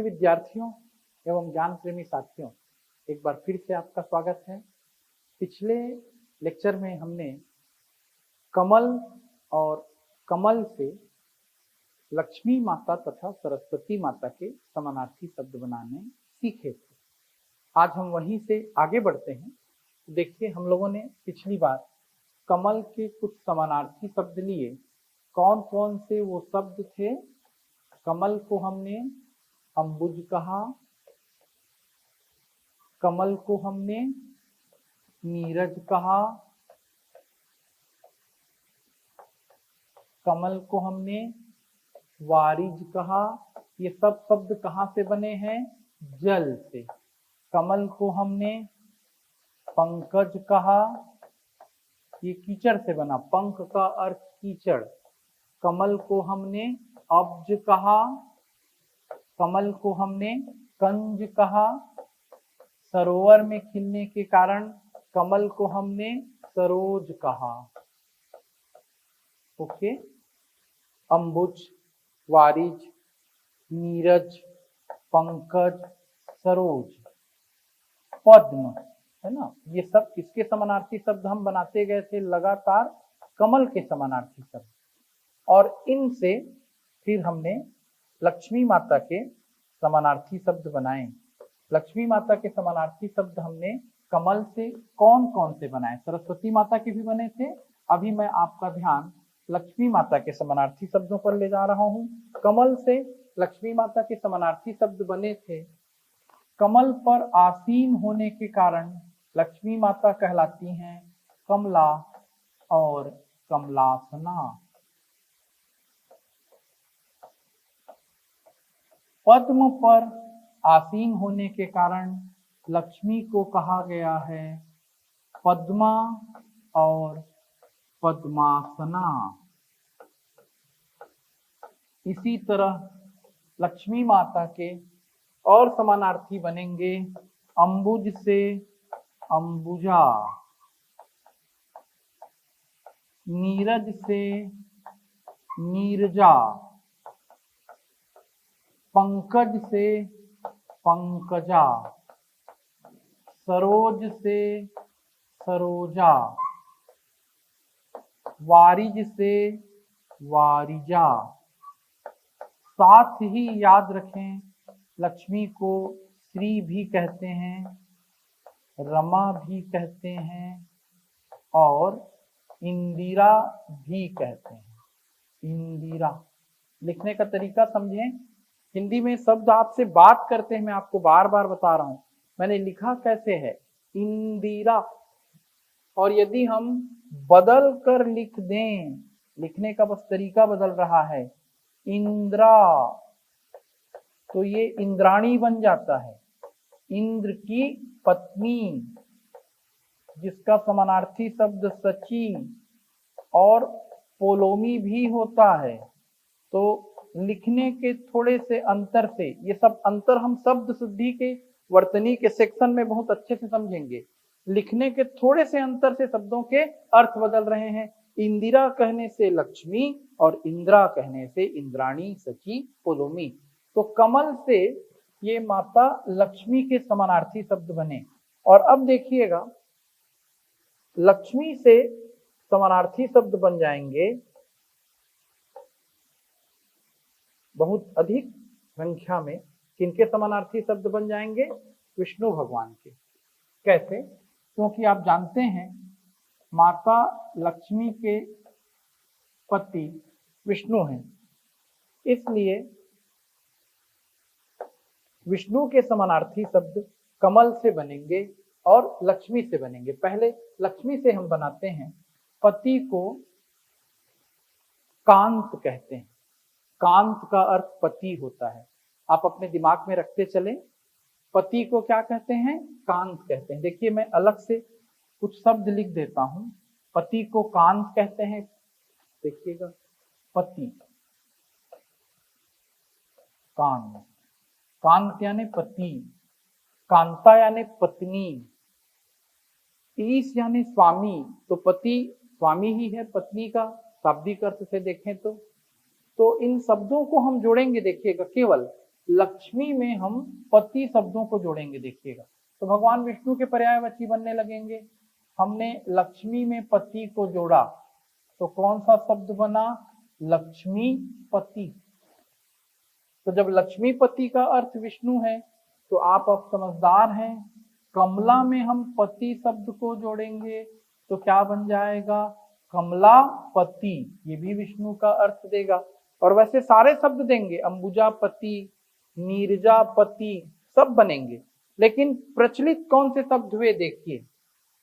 प्रिय विद्यार्थियों एवं ज्ञान प्रेमी साथियों, एक बार फिर से आपका स्वागत है। पिछले लेक्चर में हमने कमल और कमल से लक्ष्मी माता तथा सरस्वती माता के समानार्थी शब्द बनाने सीखे थे। आज हम वहीं से आगे बढ़ते हैं। देखिए, हम लोगों ने पिछली बार कमल के कुछ समानार्थी शब्द लिए। कौन कौन से वो शब्द थे? कमल को हमने अंबुज कहा, कमल को हमने नीरज कहा, कमल को हमने वारिज कहा। ये सब शब्द कहाँ से बने हैं? जल से। कमल को हमने पंकज कहा, ये कीचड़ से बना, पंख का अर्थ कीचड़। कमल को हमने अब्ज कहा, कमल को हमने कंज कहा। सरोवर में खिलने के कारण कमल को हमने सरोज कहा। ओके, अंबुज, वारिज, नीरज, पंकज, सरोज, पद्म, है ना। ये सब किसके समानार्थी शब्द हम बनाते गए थे लगातार? कमल के समानार्थी शब्द। और इनसे फिर हमने लक्ष्मी माता के समानार्थी शब्द बनाए। लक्ष्मी माता के समानार्थी शब्द हमने कमल से कौन कौन से बनाए? सरस्वती माता के भी बने थे। अभी मैं आपका ध्यान लक्ष्मी माता के समानार्थी शब्दों पर ले जा रहा हूं। कमल से लक्ष्मी माता के समानार्थी शब्द बने थे। कमल पर आसीन होने के कारण लक्ष्मी माता कहलाती हैं कमला और कमलासना। पद्म पर आसीन होने के कारण लक्ष्मी को कहा गया है पद्मा और पद्मासना। इसी तरह लक्ष्मी माता के और समानार्थी बनेंगे अंबुज से अंबुजा, नीरज से नीरजा, पंकज से पंकजा, सरोज से सरोजा, वारिज से वारिजा। साथ ही याद रखें, लक्ष्मी को श्री भी कहते हैं, रमा भी कहते हैं और इंदिरा भी कहते हैं। इंदिरा लिखने का तरीका समझें। हिंदी में शब्द आपसे बात करते हैं, मैं आपको बार बार बता रहा हूं। मैंने लिखा कैसे है? इंदिरा। और यदि हम बदल कर लिख दें, लिखने का बस तरीका बदल रहा है, इंद्रा, तो ये इंद्राणी बन जाता है। इंद्र की पत्नी, जिसका समानार्थी शब्द सची और पोलोमी भी होता है। तो लिखने के थोड़े से अंतर से, ये सब अंतर हम शब्द शुद्धि के वर्तनी के सेक्शन में बहुत अच्छे से समझेंगे। लिखने के थोड़े से अंतर से शब्दों के अर्थ बदल रहे हैं। इंदिरा कहने से लक्ष्मी और इंद्रा कहने से इंद्राणी, सची, पोलोमी। तो कमल से ये माता लक्ष्मी के समानार्थी शब्द बने। और अब देखिएगा, लक्ष्मी से समानार्थी शब्द बन जाएंगे बहुत अधिक संख्या में। किनके समानार्थी शब्द बन जाएंगे? विष्णु भगवान के। कैसे? क्योंकि आप जानते हैं माता लक्ष्मी के पति विष्णु हैं, इसलिए विष्णु के समानार्थी शब्द कमल से बनेंगे और लक्ष्मी से बनेंगे। पहले लक्ष्मी से हम बनाते हैं। पति को कांत कहते हैं। कांत का अर्थ पति होता है। आप अपने दिमाग में रखते चलें, पति को क्या कहते हैं? कांत कहते हैं। देखिए, मैं अलग से कुछ शब्द लिख देता हूं। पति को कांत कहते हैं। देखिएगा, पति, कांत, कांत यानी पति, कांता यानी पत्नी, ईश यानी स्वामी। तो पति स्वामी ही है पत्नी का, शाब्दिक अर्थ से देखें तो इन शब्दों को हम जोड़ेंगे। देखिएगा, केवल लक्ष्मी में हम पति शब्दों को जोड़ेंगे। देखिएगा, तो भगवान विष्णु के पर्यायवाची बनने लगेंगे। हमने लक्ष्मी में पति को जोड़ा तो कौन सा शब्द बना? लक्ष्मी पति। तो जब लक्ष्मीपति का अर्थ विष्णु है तो आप अब समझदार हैं। कमला में हम पति शब्द को जोड़ेंगे तो क्या बन जाएगा? कमलापति। ये भी विष्णु का अर्थ देगा। और वैसे सारे शब्द देंगे, अंबुजापति, नीरजापति, सब बनेंगे। लेकिन प्रचलित कौन से शब्द हुए देखिए।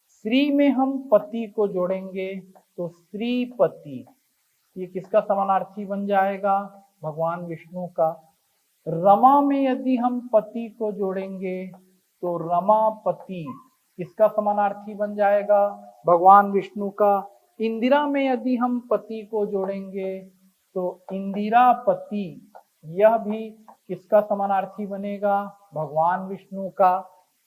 श्री में हम पति को जोड़ेंगे तो श्रीपति। ये किसका समानार्थी बन जाएगा? भगवान विष्णु का। रमा में यदि हम पति को जोड़ेंगे तो रमापति। किसका समानार्थी बन जाएगा? भगवान विष्णु का। इंदिरा में यदि हम पति को जोड़ेंगे तो इंदिरापति। यह भी किसका समानार्थी बनेगा? भगवान विष्णु का।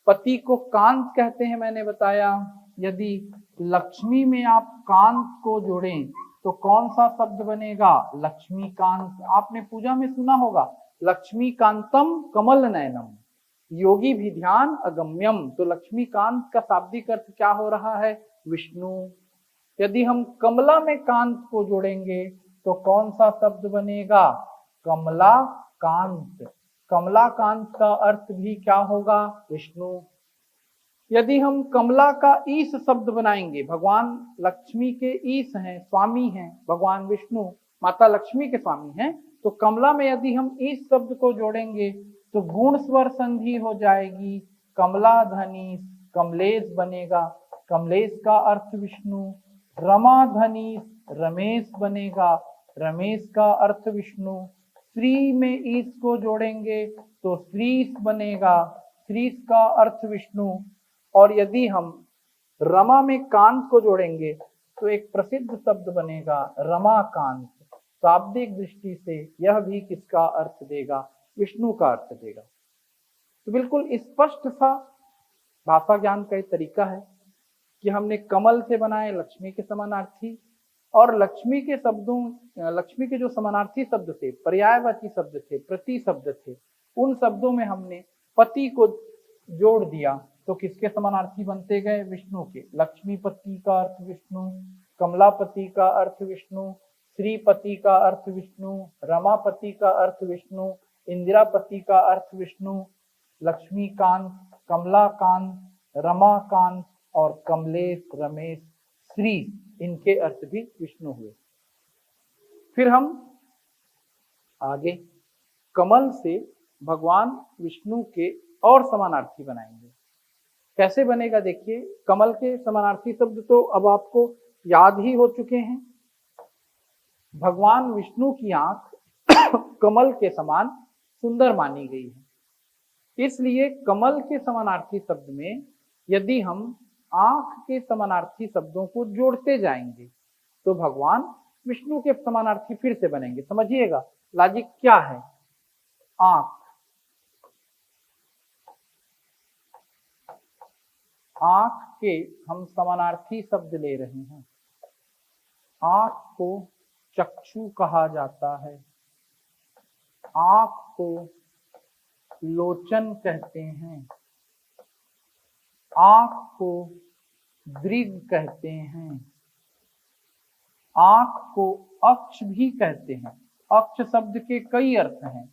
पति को कांत कहते हैं, मैंने बताया। यदि लक्ष्मी में आप कांत को जोड़ें तो कौन सा शब्द बनेगा? लक्ष्मीकांत। आपने पूजा में सुना होगा, लक्ष्मीकांतम कमल नयनम योगी भी ध्यान अगम्यम। तो लक्ष्मीकांत का शाब्दिक अर्थ क्या हो रहा है? विष्णु। यदि हम कमला में कांत को जोड़ेंगे तो कौन सा शब्द बनेगा? कमलाकांत। कमलाकांत का अर्थ भी क्या होगा? विष्णु। यदि हम कमला का ईश शब्द बनाएंगे, भगवान लक्ष्मी के ईश हैं, स्वामी हैं भगवान विष्णु, माता लक्ष्मी के स्वामी हैं, तो कमला में यदि हम ईश शब्द को जोड़ेंगे तो गुण स्वर संधि हो जाएगी, कमलाधनीश, कमलेश बनेगा। कमलेश का अर्थ विष्णु। रमाधनीश, रमेश बनेगा, रमेश का अर्थ विष्णु। श्री में ईश को जोड़ेंगे तो श्रीश बनेगा, श्रीश का अर्थ विष्णु। और यदि हम रमा में कांत को जोड़ेंगे तो एक प्रसिद्ध शब्द बनेगा रमाकांत। शाब्दिक दृष्टि से यह भी किसका अर्थ देगा? विष्णु का अर्थ देगा। तो बिल्कुल स्पष्ट सा भाषा ज्ञान का एक तरीका है कि हमने कमल से बनाए लक्ष्मी के समानार्थी, और लक्ष्मी के शब्दों, लक्ष्मी के जो समानार्थी शब्द थे, पर्यायवाची शब्द थे, प्रति शब्द थे, उन शब्दों में हमने पति को जोड़ दिया तो किसके समानार्थी बनते गए? विष्णु के। लक्ष्मीपति का अर्थ विष्णु, कमलापति का अर्थ विष्णु, श्रीपति का अर्थ विष्णु, रमापति का अर्थ विष्णु, इंदिरापति का अर्थ विष्णु, लक्ष्मीकांत, कमलाकांत, रमाकांत और कमलेश, रमेश, श्री, इनके अर्थ भी विष्णु हुए। फिर हम आगे कमल से भगवान विष्णु के और समानार्थी बनाएंगे। कैसे बनेगा देखिए। कमल के समानार्थी शब्द तो अब आपको याद ही हो चुके हैं। भगवान विष्णु की आंख कमल के समान सुंदर मानी गई है, इसलिए कमल के समानार्थी शब्द में यदि हम आंख के समानार्थी शब्दों को जोड़ते जाएंगे तो भगवान विष्णु के समानार्थी फिर से बनेंगे। समझिएगा लॉजिक क्या है। आंख, आंख के हम समानार्थी शब्द ले रहे हैं। आंख को चक्षु कहा जाता है, आंख को लोचन कहते हैं, आंख को दृग कहते हैं, आंख को अक्ष भी कहते हैं। अक्ष शब्द के कई अर्थ हैं।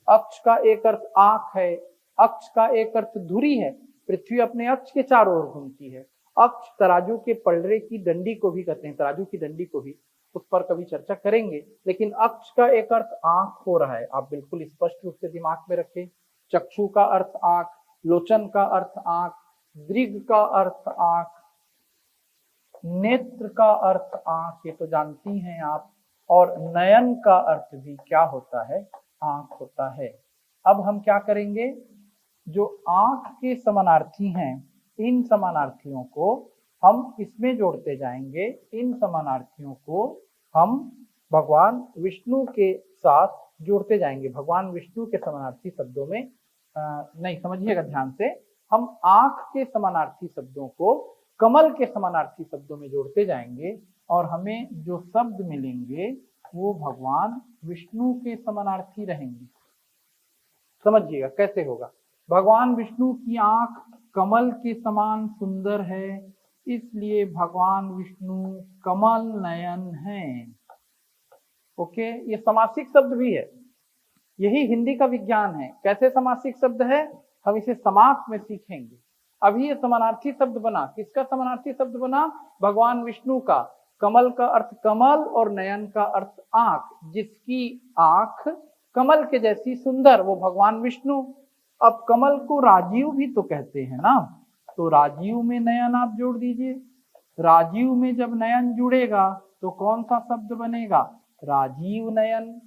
अक्ष का एक अर्थ आंख है, अक्ष का एक अर्थ धुरी है, पृथ्वी अपने अक्ष के चारों ओर घूमती है। अक्ष तराजू के पलड़े की डंडी को भी कहते हैं, तराजू की डंडी को भी, उस पर कभी चर्चा करेंगे। लेकिन अक्ष का एक अर्थ आंख हो रहा है, आप बिल्कुल स्पष्ट रूप से दिमाग में रखें। चक्षु का अर्थ आंख, लोचन का अर्थ आंख, दृग का अर्थ आंख, नेत्र का अर्थ आंख, ये तो जानती हैं आप, और नयन का अर्थ भी क्या होता है? आंख होता है। अब हम क्या करेंगे, जो आंख के समानार्थी हैं इन समानार्थियों को हम इसमें जोड़ते जाएंगे। इन समानार्थियों को हम भगवान विष्णु के साथ जोड़ते जाएंगे। भगवान विष्णु के समानार्थी शब्दों में नहीं, समझिएगा ध्यान से, हम आंख के समानार्थी शब्दों को कमल के समानार्थी शब्दों में जोड़ते जाएंगे और हमें जो शब्द मिलेंगे वो भगवान विष्णु के समानार्थी रहेंगे। समझिएगा कैसे होगा। भगवान विष्णु की आंख कमल के समान सुंदर है, इसलिए भगवान विष्णु कमल नयन हैं। ओके, ये समासिक शब्द भी है, यही हिंदी का विज्ञान है। कैसे समासिक शब्द है, हम इसे समास में सीखेंगे। अभी ये समानार्थी शब्द बना, किसका समानार्थी शब्द बना, भगवान विष्णु का। कमल का अर्थ कमल और नयन का अर्थ आंख, जिसकी आंख कमल के जैसी सुंदर, वो भगवान विष्णु। अब कमल को राजीव भी तो कहते हैं ना, तो राजीव में नयन आप जोड़ दीजिए। राजीव में जब नयन जुड़ेगा तो कौन सा शब्द बनेगा, राजीव नयन।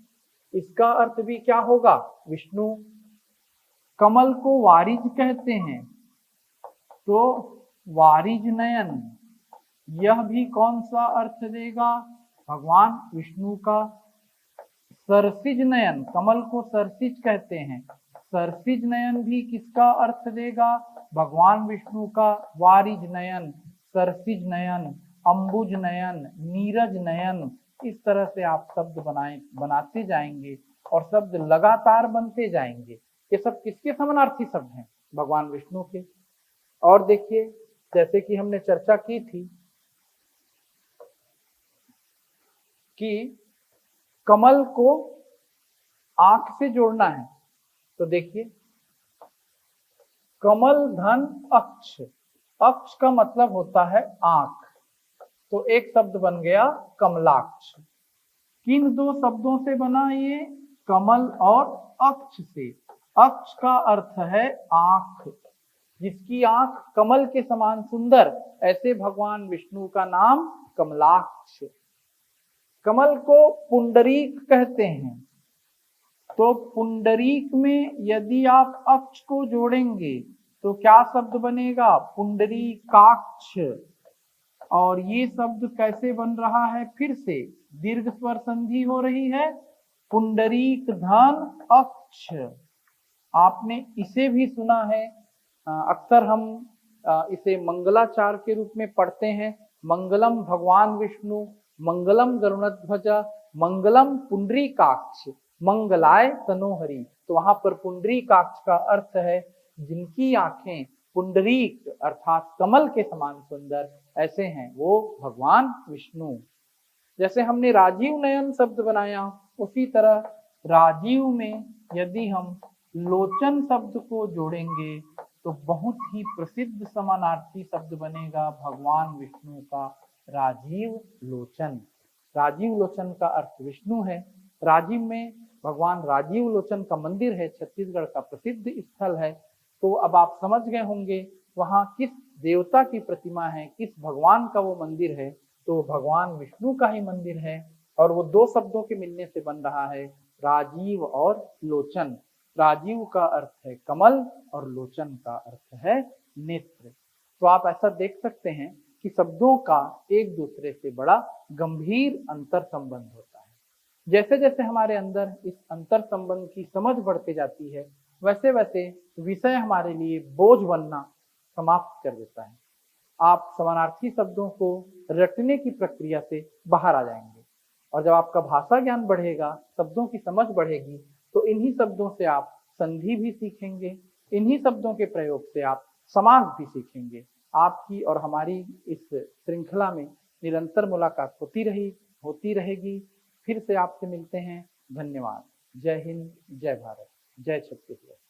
इसका अर्थ भी क्या होगा, विष्णु। कमल को वारिज कहते हैं, तो वारिज नयन, यह भी कौन सा अर्थ देगा, भगवान विष्णु का। सरसिज नयन, कमल को सरसिज कहते हैं, सरसिज नयन भी किसका अर्थ देगा, भगवान विष्णु का। वारिज नयन, सरसिज नयन, अंबुज नयन, नीरज नयन, इस तरह से आप शब्द बनाते जाएंगे और शब्द लगातार बनते जाएंगे। ये सब किसके समानार्थी शब्द हैं, भगवान विष्णु के। और देखिए, जैसे कि हमने चर्चा की थी कि कमल को आंख से जोड़ना है, तो देखिए कमल धन अक्ष, अक्ष का मतलब होता है आंख, तो एक शब्द बन गया कमलाक्ष। किन दो शब्दों से बना ये, कमल और अक्ष से। अक्ष का अर्थ है आंख, जिसकी आंख कमल के समान सुंदर, ऐसे भगवान विष्णु का नाम कमलाक्ष। कमल को पुंडरीक कहते हैं, तो पुंडरीक में यदि आप अक्ष को जोड़ेंगे तो क्या शब्द बनेगा, पुंडरीकाक्ष। और ये शब्द कैसे बन रहा है, फिर से दीर्घ स्वर संधि हो रही है, पुंडरीक धन अक्ष। आपने इसे भी सुना है, अक्सर हम इसे मंगलाचार के रूप में पढ़ते हैं। मंगलम भगवान विष्णु, मंगलम गरुड़ध्वज, मंगलम पुंडरीकाक्ष, मंगलाय तनोहरि। तो वहां पर पुंडरीकाक्ष का अर्थ है जिनकी आंखें पुंडरीक अर्थात कमल के समान सुंदर, ऐसे हैं वो भगवान विष्णु। जैसे हमने राजीव नयन शब्द बनाया, उसी तरह राजीव में यदि हम लोचन शब्द को जोड़ेंगे तो बहुत ही प्रसिद्ध समानार्थी शब्द बनेगा भगवान विष्णु का, राजीव लोचन। राजीव लोचन का अर्थ विष्णु है। राजीव में भगवान राजीव लोचन का मंदिर है, छत्तीसगढ़ का प्रसिद्ध स्थल है। तो अब आप समझ गए होंगे वहां किस देवता की प्रतिमा है, किस भगवान का वो मंदिर है, तो भगवान विष्णु का ही मंदिर है। और वो दो शब्दों के मिलने से बन रहा है राजीव और लोचन। राजीव का अर्थ है कमल और लोचन का अर्थ है नेत्र। तो आप ऐसा देख सकते हैं कि शब्दों का एक दूसरे से बड़ा गंभीर अंतर संबंध होता है। जैसे जैसे हमारे अंदर इस अंतर संबंध की समझ बढ़ती जाती है, वैसे वैसे विषय हमारे लिए बोझ बनना समाप्त कर देता है। आप समानार्थी शब्दों को रटने की प्रक्रिया से बाहर आ जाएंगे, और जब आपका भाषा ज्ञान बढ़ेगा, शब्दों की समझ बढ़ेगी, तो इन्हीं शब्दों से आप संधि भी सीखेंगे, इन्हीं शब्दों के प्रयोग से आप समास भी सीखेंगे। आपकी और हमारी इस श्रृंखला में निरंतर मुलाकात होती रहेगी। फिर से आपसे मिलते हैं। धन्यवाद। जय हिंद, जय भारत, जय छत्तीसगढ़।